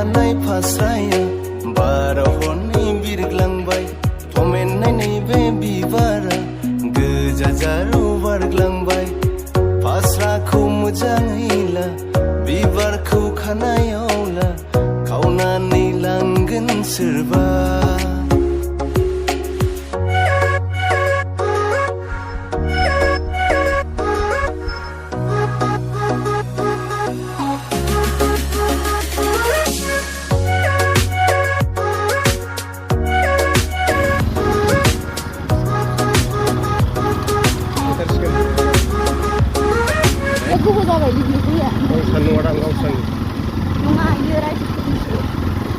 थानाय फास्राया बाराव हनै बिरग्लांबाय थमेन्नाय नैबे बिबारा गोजा जारौ बारग्लांबाय फास्राखौ मोजाङै ला बिबारखौ खानायाव ला खावनानै लांगोन सोरबा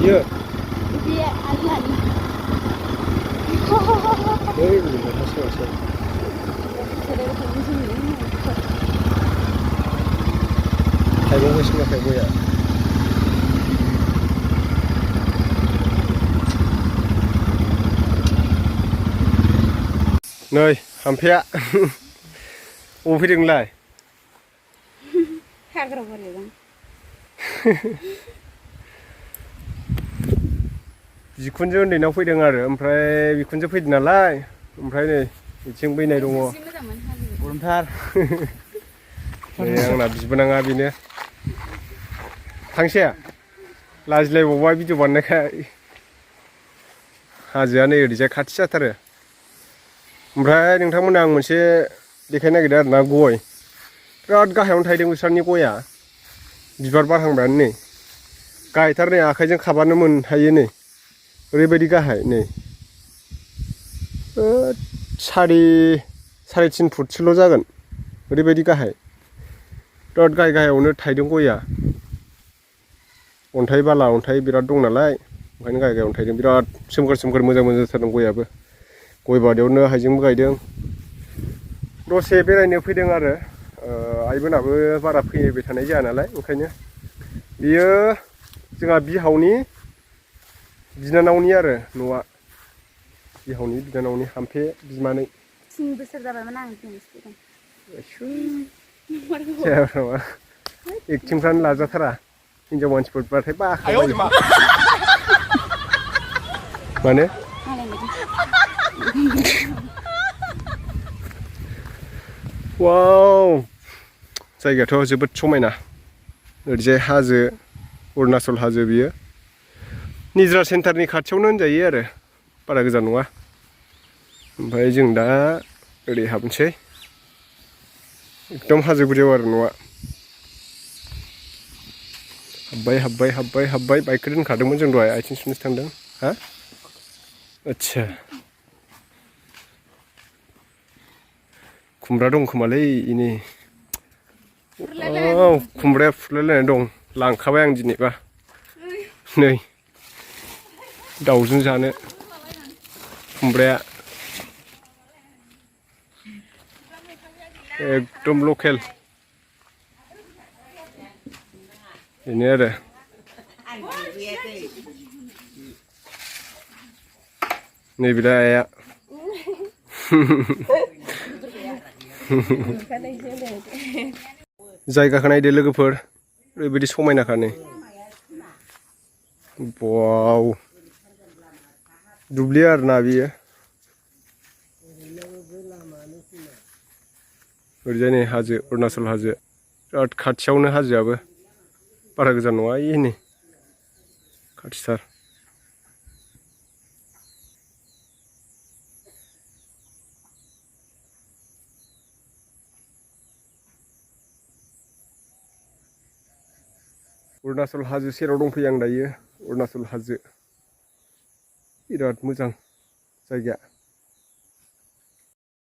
Iya. Iya, alih-alih. Masuk. Kayak gue semua kayak gue ya. Nơi, hampir. Fैदोंलाय? हाग्रा बारियाव बिखुनजो उन्दैनाव फैदों आरो ओमफ्राय बिखुनजो फैदों नालाय ओमफ्राय नै बिथिं बैनाय दङ गरमथार नै आंना बिबोनाङा बेनो थांसेया लाजिलायबावबाय भिडिअ बानायनायखाय हाजोआ नै ओरैजाय खाथि जाथारो ओमफ्राय नोंथांमोननो आं मोनसे देखायनो नागिरदों आरोना गय बिराद गाहायावनो थायदों बिसोरनि गया बिबार बारहांबायानो नै गाहायथार नै आखाइजों खाबानो मोनहायो नै ओरैबायदि गाहाय नै साराय तिन फुटसोल' जागोन ओरैबायदि गाहाय बिराद गाहायावनो थायदों गया अन्थाइ बाला अन्थाइ बिराद दं नालाय ओंखायनो गाहायावनो थायदों बिराद सोमखोर मोजां जाथारदों गयाबो गय बारियावनो हाइजेंबो गायदों दसे बेरायनो फैदों आरो आइमोनाबो बारा फैबाय थानाय जाया नालाय ओंखायनो बियो जोंहा बिहावनि बिनानावनि आरो न'आ बिहावनि बिनानावनि हाम्फे बिमानै 3 बोसोर जाबायमोन आं दिनैसिम फैदों एक्टिंफ्रानो लाजाथारा हिनजाव मानसिफोरबाथाय बाखायो माने वाव जायगायाथ' जोबोद समायना ओरैजाय हाजो अरुणाचल हाजो बियो निजरा सेन्टारनि खाथियावनो होनजायो आरो बारा गोजान नङा ओमफ्राय जों दा ओरै हाबनोसै एकदम हाजो गुदियाव आरो न'आ हाब्बाय बाइकखौ दोनखादोंमोन जों दहाय आथिं सुनोसो थांदों हा आच्छा खुमब्रा दं खोमालै इनि खुमब्राया फुरलायलायनाय दं लांखाबाय आं दिनैबा नै दाउजों जानो खुमब्राया एकदम लकेल बेनो आरो नैबे दा आइया जायगाखौ नायदो लोगोफोर ओरैबायदि समायनाखा नै वाव दुब्लि आरोना बियो ओरैजाय नै हाजो अरुणाचल हाजो बिराद खाथियावनो हाजोआबो बारा गोजान नङा इयो नै खाथिथार अरुणाचल हाजो सेराव दंफैयो आं दायो अरुणाचल हाजो बिराद मोजां जायगा